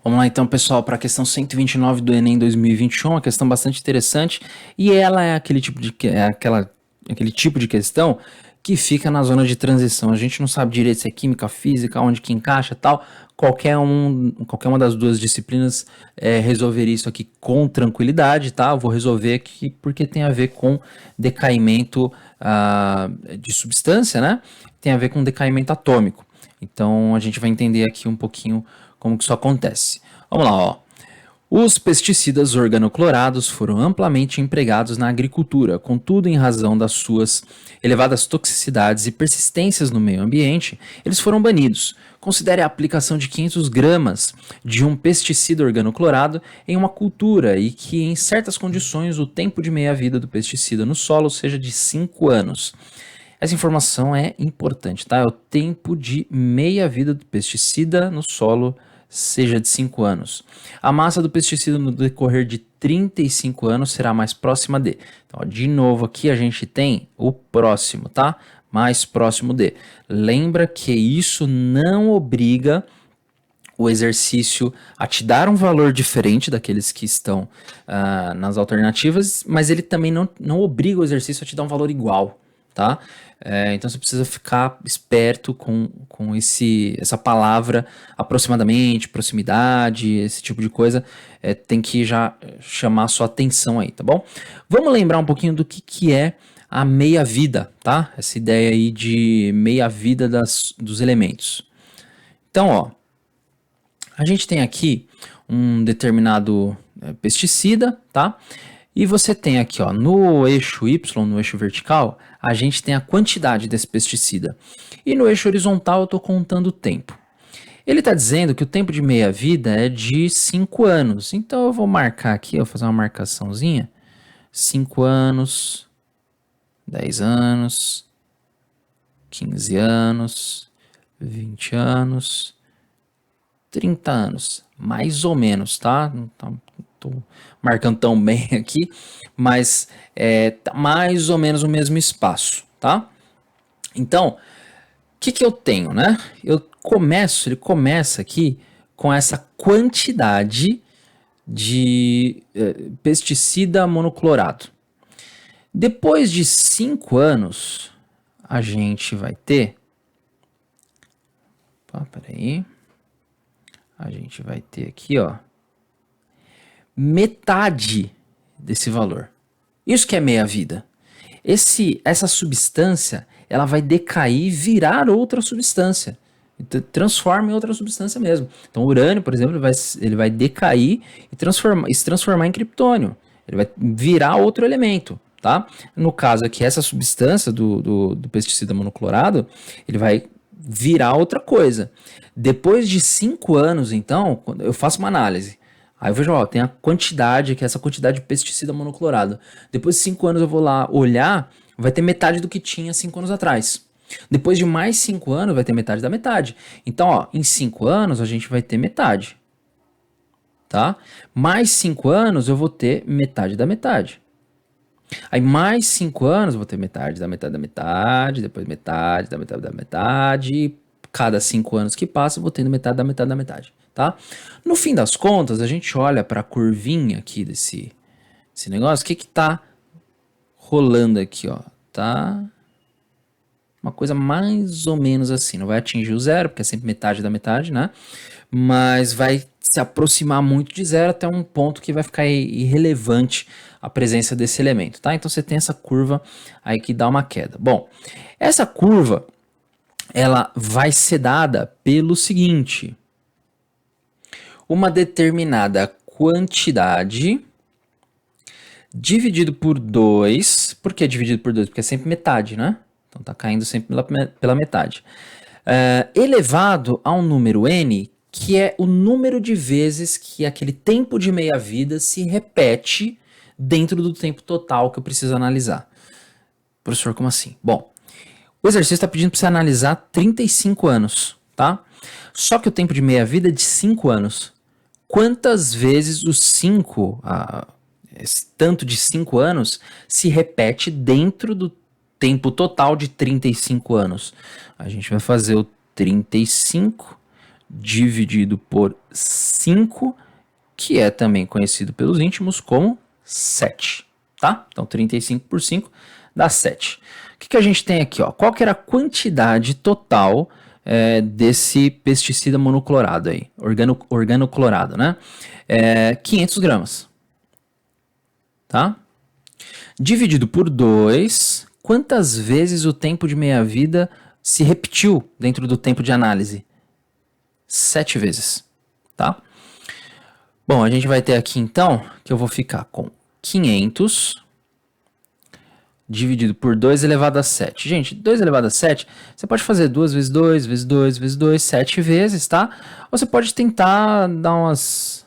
Vamos lá então, pessoal, para a questão 129 do Enem 2021, uma questão bastante interessante, e ela é aquele tipo de questão que fica na zona de transição. A gente não sabe direito se é química, física, onde que encaixa, tal. Qualquer uma das duas disciplinas resolveria isso aqui com tranquilidade, tá? Eu vou resolver aqui porque tem a ver com decaimento de substância, né? Tem a ver com decaimento atômico. Então a gente vai entender aqui um pouquinho como que isso acontece. Vamos lá, ó. Os pesticidas organoclorados foram amplamente empregados na agricultura, contudo, em razão das suas elevadas toxicidades e persistências no meio ambiente, eles foram banidos. Considere a aplicação de 500 gramas de um pesticida organoclorado em uma cultura e que, em certas condições, o tempo de meia-vida do pesticida no solo seja de 5 anos. Essa informação é importante, tá? É o tempo de meia-vida do pesticida no solo seja de 5 anos. A massa do pesticida no decorrer de 35 anos será mais próxima de. Então, ó, de novo aqui a gente tem o próximo, tá? Mais próximo de. Lembra que isso não obriga o exercício a te dar um valor diferente daqueles que estão nas alternativas, mas ele também não obriga o exercício a te dar um valor igual, tá? Então você precisa ficar esperto com essa palavra aproximadamente, proximidade, esse tipo de coisa, tem que já chamar a sua atenção aí, tá bom? Vamos lembrar um pouquinho do que é a meia-vida, tá? Essa ideia aí de meia-vida dos elementos. Então, ó, a gente tem aqui um determinado pesticida, tá? E você tem aqui, ó, no eixo Y, no eixo vertical, a gente tem a quantidade desse pesticida. E no eixo horizontal eu estou contando o tempo. Ele está dizendo que o tempo de meia-vida é de 5 anos. Então eu vou marcar aqui, eu vou fazer uma marcaçãozinha. 5 anos, 10 anos, 15 anos, 20 anos, 30 anos, mais ou menos, tá? Não tô marcando tão bem aqui, mas tá mais ou menos o mesmo espaço, tá? Então, o que eu tenho, né? Ele começa aqui com essa quantidade de pesticida monoclorado. Depois de 5 anos, a gente vai ter... Opa, peraí. A gente vai ter aqui, ó, metade desse valor. Isso que é meia-vida. Essa substância, ela vai decair e virar outra substância. Então, transforma em outra substância mesmo. Então, o urânio, por exemplo, ele vai decair e se transformar em criptônio. Ele vai virar outro elemento, tá? No caso aqui, essa substância do pesticida monoclorado, ele vai virar outra coisa. Depois de 5 anos, então, eu faço uma análise. Aí eu vejo, ó, tem a quantidade, que é essa quantidade de pesticida monoclorado. Depois de 5 anos eu vou lá olhar, vai ter metade do que tinha 5 anos atrás. Depois de mais 5 anos vai ter metade da metade. Então, ó, em 5 anos a gente vai ter metade. Tá? Mais 5 anos eu vou ter metade da metade. Aí mais 5 anos eu vou ter metade da metade da metade, depois metade da metade da metade. Cada 5 anos que passa eu vou tendo metade da metade da metade. Tá? No fim das contas, a gente olha para a curvinha aqui desse negócio, o que tá rolando aqui, ó? Tá uma coisa mais ou menos assim, não vai atingir o zero, porque é sempre metade da metade, né? Mas vai se aproximar muito de zero até um ponto que vai ficar irrelevante a presença desse elemento, tá? Então você tem essa curva aí que dá uma queda. Bom, essa curva, ela vai ser dada pelo seguinte: uma determinada quantidade dividido por 2. Por que dividido por 2? Porque é sempre metade, né? Então tá caindo sempre pela metade. Elevado a um número n, que é o número de vezes que aquele tempo de meia-vida se repete dentro do tempo total que eu preciso analisar. Professor, como assim? Bom, o exercício está pedindo para você analisar 35 anos, tá? Só que o tempo de meia-vida é de 5 anos. Quantas vezes os 5, esse tanto de 5 anos, se repete dentro do tempo total de 35 anos? A gente vai fazer o 35 dividido por 5, que é também conhecido pelos íntimos como 7, tá? Então 35 por 5 dá 7. O que a gente tem aqui, ó? Qual que era a quantidade total desse pesticida monoclorado aí, organoclorado, né? 500 gramas, tá? Dividido por 2, quantas vezes o tempo de meia-vida se repetiu dentro do tempo de análise? 7 vezes, tá? Bom, a gente vai ter aqui então que eu vou ficar com 500 dividido por 2 elevado a 7. Gente, 2 elevado a 7, você pode fazer 2 vezes 2, vezes 2, vezes 2, 7 vezes, tá? Ou você pode tentar dar umas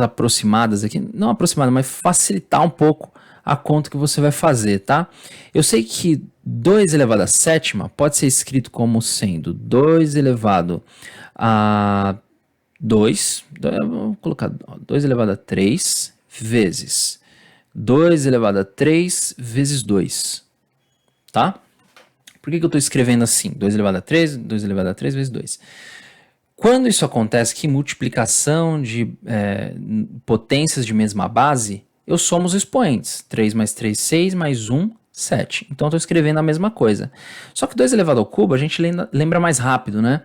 aproximadas aqui, não aproximadas, mas facilitar um pouco a conta que você vai fazer, tá? Eu sei que 2 elevado a sétima pode ser escrito como sendo 2 elevado a 2, vou colocar 2 elevado a 3 vezes 2 elevado a 3 vezes 2, tá? Por que eu estou escrevendo assim? 2 elevado a 3, 2 elevado a 3 vezes 2. Quando isso acontece, que multiplicação de potências de mesma base, eu somo os expoentes. 3 mais 3, 6, mais 1, 7. Então eu estou escrevendo a mesma coisa. Só que 2 elevado ao cubo a gente lembra mais rápido, né?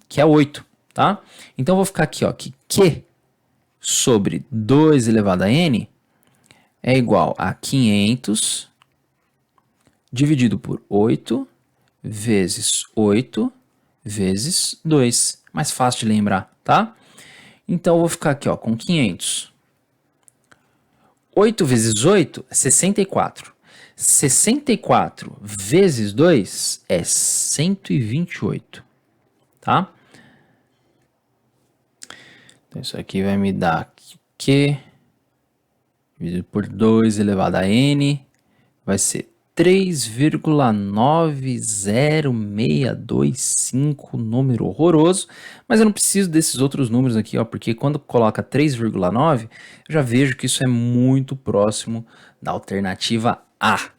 Que é 8, tá? Então eu vou ficar aqui, ó, que Q sobre 2 elevado a N é igual a 500 dividido por 8 vezes 8 vezes 2. Mais fácil de lembrar, tá? Então eu vou ficar aqui, ó, com 500. 8 vezes 8 é 64. 64 vezes 2 é 128, tá? Então isso aqui vai me dar Q dividido por 2 elevado a N vai ser 3,90625, número horroroso, mas eu não preciso desses outros números aqui, ó, porque quando coloca 3,9, eu já vejo que isso é muito próximo da alternativa A.